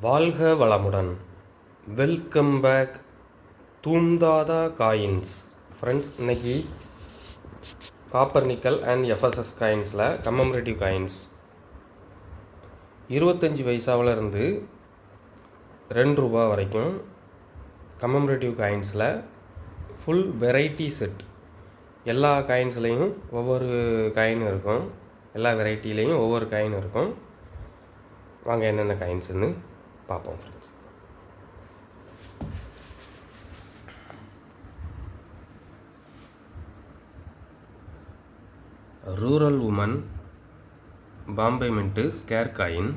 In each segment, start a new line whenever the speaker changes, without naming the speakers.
வாழ்க வளமுடன். Welcome back தூம்தாதா காயின்ஸ். ஃப்ரெண்ட்ஸ், இன்றைக்கி காப்பர் நிக்கல் அண்ட் எஃப்எஸ்எஸ் காயின்ஸில் கம்மமரேட்டிவ் காயின்ஸ் 25 பைசாவில் இருந்து ₹2 வரைக்கும் கம்மமரேட்டிவ் காயின்ஸில் ஃபுல் வெரைட்டி செட். எல்லா காயின்ஸ்லேயும் ஒவ்வொரு காயின் இருக்கும், எல்லா வெரைட்டிலையும் ஒவ்வொரு காயின் இருக்கும். வாங்க என்னென்ன காயின்ஸுன்னு பார்ப்போம் friends. Rural woman Bombay mint scarce coin.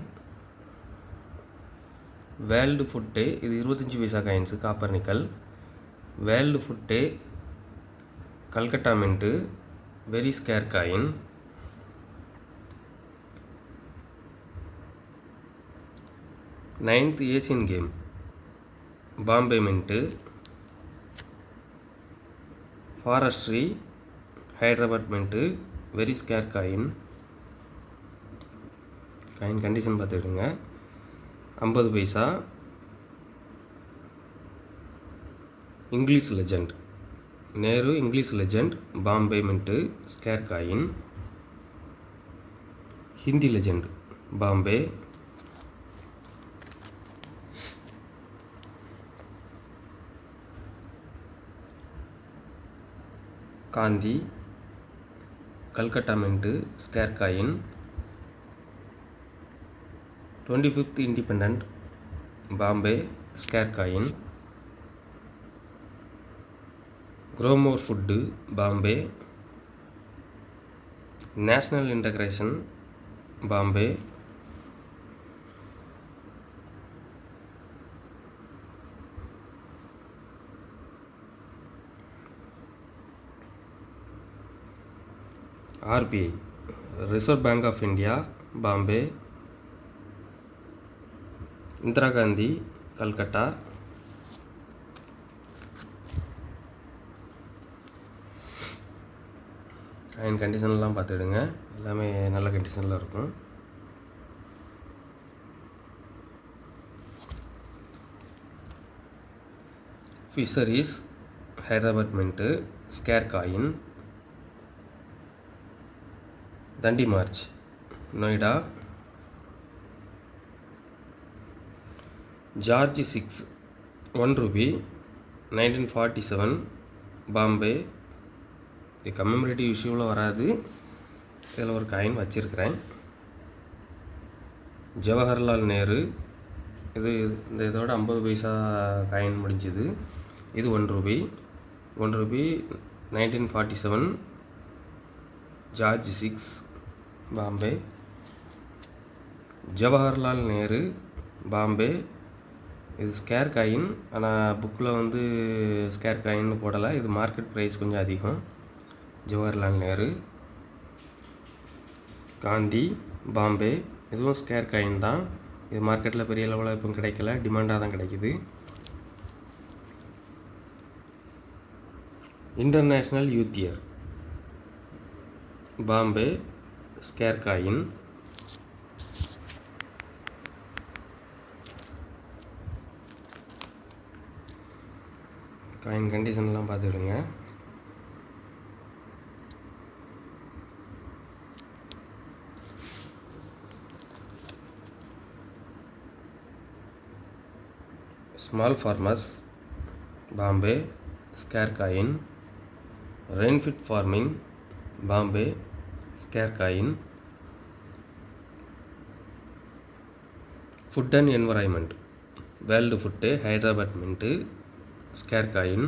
World Food Day, இது 25 paisa coins, copper nickel. World Food Day Calcutta mint very scarce coin. Ninth Asian game Bombay mint. Forestry Hyderabad mint very scarce coin. Coin condition பார்த்துக்கிடுங்க. 50 paisa English legend Nehru English legend Bombay mint scarce coin. Hindi legend Bombay. Gandhi Calcutta mint scarce coin. 25th independent Bombay scarce coin. Grow more food Bombay. National integration Bombay. RBI Reserve bank of India Bombay. Indira Gandhi Calcutta. Coin கண்டிஷன்லாம் பார்த்துடுங்க, எல்லாமே நல்ல கண்டிஷனில் இருக்கும். Fisheries Hyderabad mint scarce coin. Dandi march Noida. George 6 ₹1 1947 Bombay. இது commemorative இஷ்யூவில் வராது, இதில் ஒரு காயின் வச்சுருக்கிறேன். ஜவஹர்லால் நேரு, இது இதோட 50 பைசா காயின் முடிஞ்சுது. இது ₹1 1947 ஜார்ஜ் 6 பாம்பே. ஜவஹர்லால் நேரு பாம்பே. இது ஸ்கேர் காயின், ஆனால் புக்கில் வந்து ஸ்கேர் காயின்னு போடலை. இது மார்க்கெட் ப்ரைஸ் கொஞ்சம் அதிகம். ஜவஹர்லால் நேரு. காந்தி பாம்பே, இதுவும் ஸ்கேர் காயின் தான். இது மார்க்கெட்டில் பெரிய லெவலில் இப்போ கிடைக்கல, டிமாண்டாக தான் கிடைக்குது. International Youth Year Bombay scarce coin. Coin கண்டிஷன்லாம் பார்த்துடுங்க. Small farmers Bombay scarce coin. Rainfed farming Bombay scarce coin. Food and environment World Food Day Hyderabad mint scarce coin.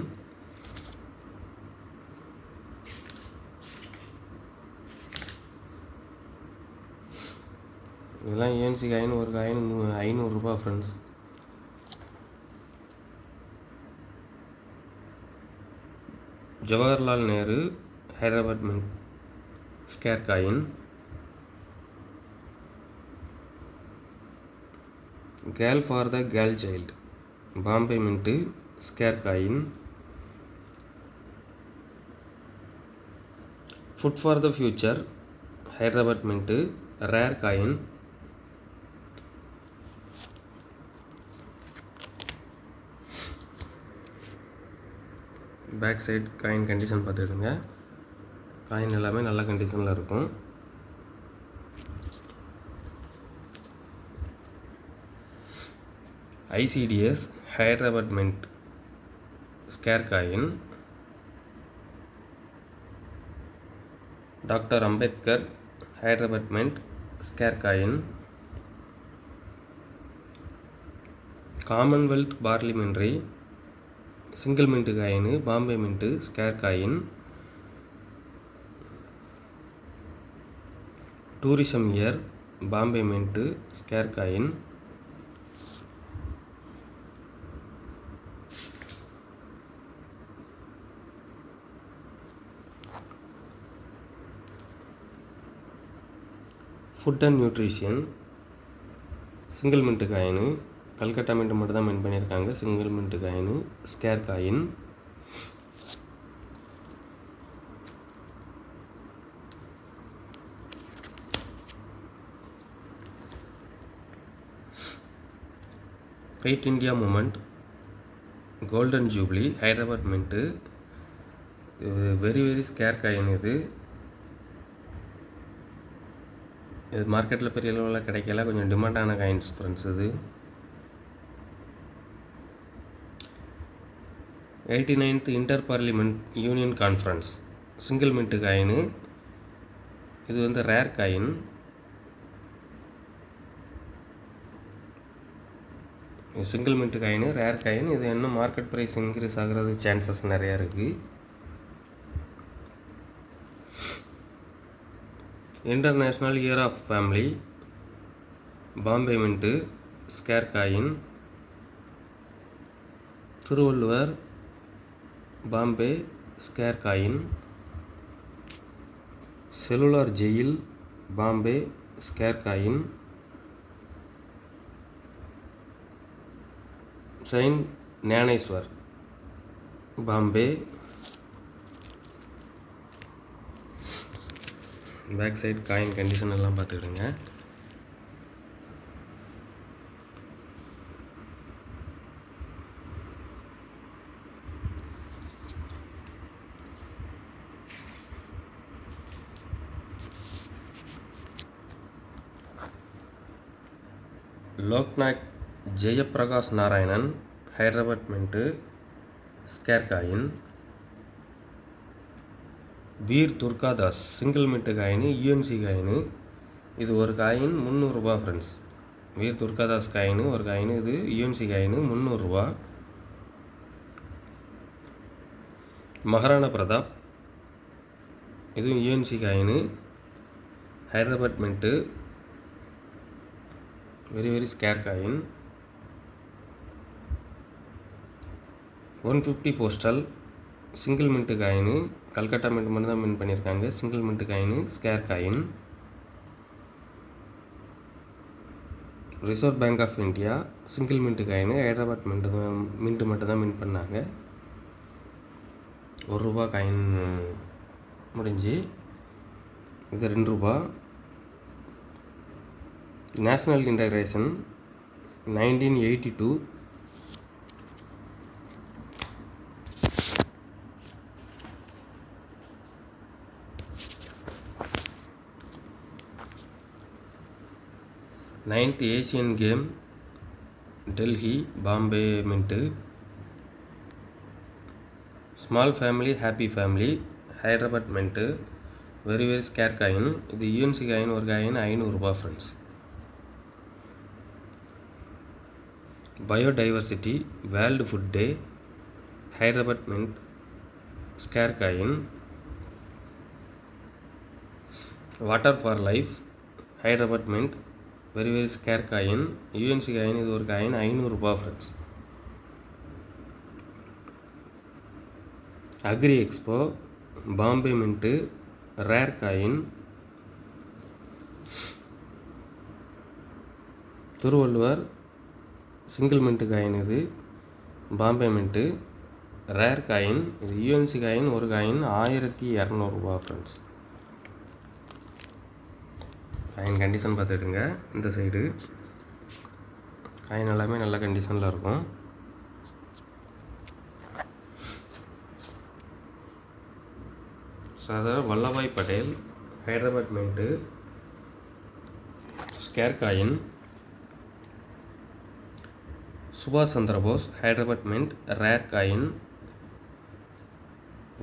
இதெல்லாம் ஏஎன்சி காயின். ஒரு coin ₹500 friends. Jawaharlal Nehru Hyderabad mint scarce coin. Girl for the girl child Bombay mint scarce coin. Food for the future Hyderabad mint rare coin. Back side coin condition பார்த்துக்கிடுங்க. Coin எல்லாமே நல்ல கண்டிஷனில் இருக்கும். ICDS Hyderabad mint scarce coin. Doctor Ambedkar Hyderabad mint scarce coin. Commonwealth parliamentary single mint coin Bombay mint scarce coin. Tourism year Bombay mint scarce coin. Food and nutrition single mint coin. Calcutta mint மட்டும் தான் mint பண்ணியிருக்காங்க. Single mint coin scarce coin. Quit India movement golden jubilee Hyderabad mint. Very scarce coin. இது மார்க்கெட்டில் பெரிய அளவில் கிடைக்கல, கொஞ்சம் டிமாண்டான காயின்ஸ் ஃப்ரெண்ட்ஸ். இது 89th inter parliament union conference single mint coin. இது வந்து rare coin. Single mint coin rare coin. இது இன்னும் மார்க்கெட் ப்ரைஸ் இன்க்ரீஸ் ஆகிறது சான்சஸ் நிறையா இருக்குது. International year of family Bombay mint scarce coin. Thiruvalluvar Bombay scarce coin. Cellular jail Bombay scarce coin. Saint Dnyaneshwar Bombay. Back side coin condition எல்லாம் பார்த்துக்கிடுங்க. Loknayak Jayaprakash Narayanan Hyderabad mint scarce coin. Veer Durgadas single mint coin UNC coin. இது ஒரு coin 300 ரூபா friends. Veer Durgadas coin ஒரு coin. இது UNC coin 300 ரூபா. மகாராணா பிரதாப் இதுவும் UNC coin Hyderabad mint very scarce coin. 150 postal single mint coin. Calcutta mint மட்டும் தான் மின்ட் பண்ணியிருக்காங்க. Single mint coin scarce coin. Reserve bank of India single mint coin Hyderabad mint மட்டும் தான் மின்ட் பண்ணாங்க. ₹1 காயின் முடிஞ்சு. இது ₹2. National integration 1982 9th Asian game Delhi Bombay mint. Small family happy family Hyderabad mint very scarce coin. இது UNC coin ஒரு coin ₹500 friends. Biodiversity World Food Day Hyderabad mint scarce coin. Water for life Hyderabad mint very scarce coin UNC coin. இது ஒரு coin ₹500 friends. Agri expo Bombay mint rare coin. Thiruvalluvar single mint coin. இது Bombay mint rare coin. இது UNC coin ஒரு coin ₹1200 friends. Coin condition பார்த்துடுங்க. இந்த side coin எல்லாமே நல்ல கண்டிஷனில் இருக்கும். Sardar Vallabhbhai Patel Hyderabad mint scarce coin. சுபாஷ் Chandra Bose Hyderabad mint rare coin.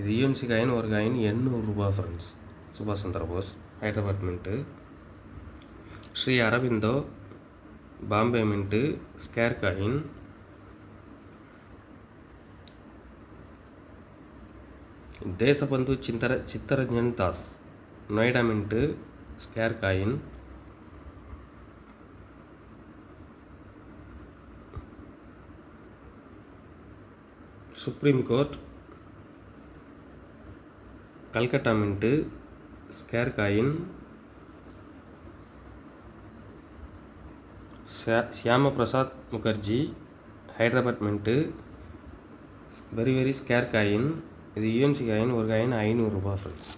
இது யூஎன்சி காயின், ஒரு காயின் 800 ரூபா ஃப்ரெண்ட்ஸ். சுபாஷ் Chandra Bose Hyderabad mint. Sri Aurobindo Bombay mint scarce coin. Deshbandhu Chittaranjan Das Noida mint scarce coin. Supreme Court Calcutta mint scarce coin. Shyama Prasad Mukherjee Hyderabad mint very scarce coin. இது யூஎன்சி காயின், ஒரு காயின் 500 ரூபா friends.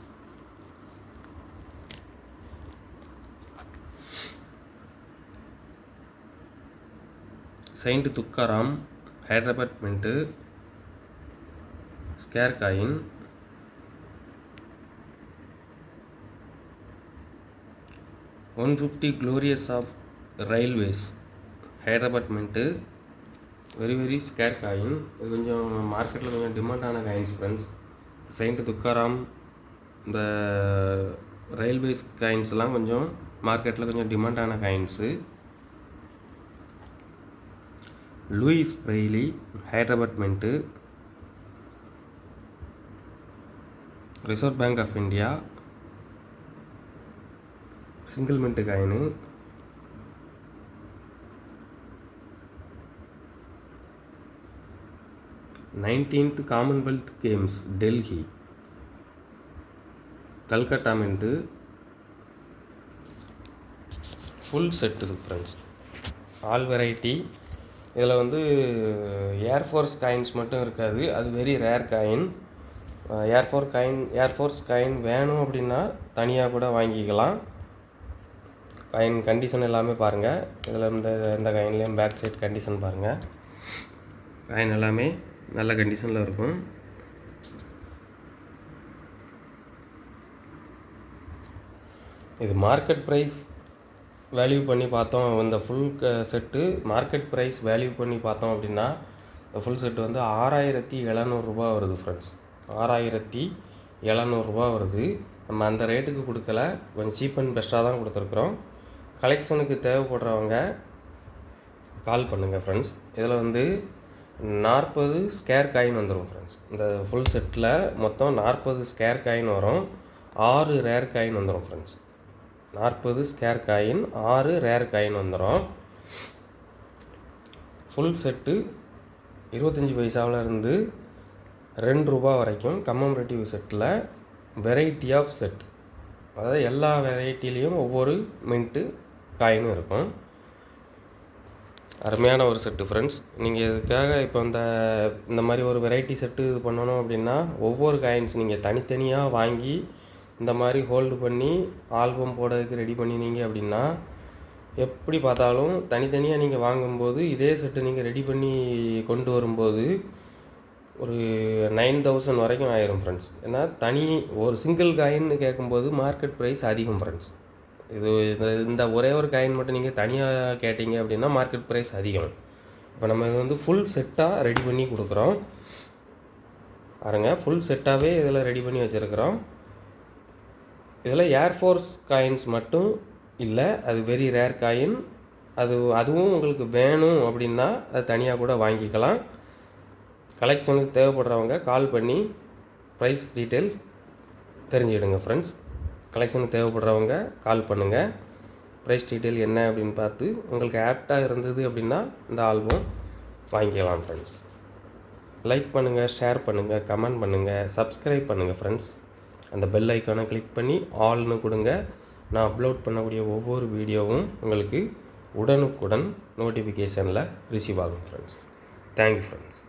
Saint Tukaram Hyderabad mint scarce coin. $150 glorious of railways Hyderabad mint very scarce coin. இது கொஞ்சம் மார்க்கெட்டில் கொஞ்சம் டிமாண்டான coins friends. Saint Tukaram இந்த railways காயின்ஸ்லாம் கொஞ்சம் மார்க்கெட்டில் கொஞ்சம் டிமாண்டான coins. Louis Braille Hyderabad mint Reserve bank of India single mint coin. Nineteenth Commonwealth Games Delhi Calcutta mint full set friends. All variety. இதில் வந்து ஏர்ஃபோர்ஸ் காயின்ஸ் மட்டும் இருக்காது, அது very rare coin. Air force coin வேணும் அப்படின்னா தனியாக கூட வாங்கிக்கலாம். காயின் கண்டிஷன் எல்லாமே பாருங்கள். இதில் இந்த காயின்லேயும் பேக் சைட் கண்டிஷன் பாருங்கள். காயின் எல்லாமே நல்ல கண்டிஷனில் இருக்கும். இது மார்க்கெட் ப்ரைஸ் வேல்யூ பண்ணி பார்த்தோம். இந்த full set market price value பண்ணி பார்த்தோம் அப்படின்னா இந்த ஃபுல் செட்டு வந்து 6700 ரூபா வருது ஃப்ரெண்ட்ஸ். 6700 ரூபா வருது. நம்ம அந்த ரேட்டுக்கு கொடுக்கல, கொஞ்சம் சீப் அண்ட் பெஸ்ட்டாக தான் கொடுத்துருக்குறோம். கலெக்ஷனுக்கு தேவைப்படுறவங்க கால் பண்ணுங்கள் ஃப்ரெண்ட்ஸ். இதில் வந்து 40 ஸ்கேர் காயின் வந்துடும் ஃப்ரெண்ட்ஸ். இந்த ஃபுல் செட்டில் மொத்தம் 40 ஸ்கேர் காயின் வரும், 6 ரேர் காயின் வந்துடும் friends. 40 scarce coin, 6 rare coin வந்துடும். ஃபுல் செட்டு 25 பைசாவிலேருந்து 2 ரூபா வரைக்கும் கம்மமரேட்டிவ் செட்டில் வெரைட்டி ஆஃப் செட், அதாவது எல்லா வெரைட்டிலையும் ஒவ்வொரு மின்ட்டு காயினும் இருக்கும். அருமையான ஒரு செட்டு ஃப்ரெண்ட்ஸ். நீங்கள் இதுக்காக இப்போ இந்த மாதிரி ஒரு வெரைட்டி செட்டு இது பண்ணணும் அப்படின்னா ஒவ்வொரு காயின்ஸ் நீங்கள் தனித்தனியாக வாங்கி இந்த மாதிரி ஹோல்டு பண்ணி ஆல்பம் போடுறதுக்கு ரெடி பண்ணினீங்க அப்படின்னா எப்படி பார்த்தாலும் தனித்தனியாக நீங்கள் வாங்கும்போது இதே செட்டு நீங்கள் ரெடி பண்ணி கொண்டு வரும்போது ஒரு 9000 வரைக்கும் ஆயிரும் ஃப்ரெண்ட்ஸ். ஏன்னா ஒரு சிங்கிள் காயின்னு கேட்கும்போது மார்க்கெட் ப்ரைஸ் அதிகம் ஃப்ரெண்ட்ஸ். இந்த ஒரே ஒரு காயின் மட்டும் நீங்கள் தனியாக கேட்டிங்க அப்படின்னா மார்க்கெட் ப்ரைஸ் அதிகம். இப்போ நம்ம இது வந்து ஃபுல் செட்டாக ரெடி பண்ணி கொடுக்குறோம் பாருங்க. ஃபுல் செட்டாகவே இதில் ரெடி பண்ணி வச்சுருக்குறோம். இதில் ஏர்ஃபோர்ஸ் காயின்ஸ் மட்டும் இல்லை, அது வெரி ரேர் காயின். அதுவும் உங்களுக்கு வேணும் அப்படின்னா அது தனியாக கூட வாங்கிக்கலாம். கலெக்ஷனுக்கு தேவைப்படுறவங்க கால் பண்ணி ப்ரைஸ் டீட்டெயில் தெரிஞ்சுக்கிடுங்க ஃப்ரெண்ட்ஸ். கலெக்ஷனுக்கு தேவைப்படுறவங்க கால் பண்ணுங்கள். ப்ரைஸ் டீட்டெயில் என்ன அப்படின்னு பார்த்து உங்களுக்கு ஆப்டாக இருந்தது அப்படின்னா இந்த ஆல்பம் வாங்கிக்கலாம் ஃப்ரெண்ட்ஸ். லைக் பண்ணுங்கள், ஷேர் பண்ணுங்கள், கமெண்ட் பண்ணுங்கள், சப்ஸ்கிரைப் பண்ணுங்கள் ஃப்ரெண்ட்ஸ். அந்த பெல் ஐக்கானை கிளிக் பண்ணி ஆல்னு கொடுங்க. நான் அப்லோட் பண்ணக்கூடிய ஒவ்வொரு வீடியோவும் உங்களுக்கு உடனுக்குடன் நோட்டிஃபிகேஷனில் ரிசீவ் ஆகும் ஃப்ரெண்ட்ஸ். Thank you friends.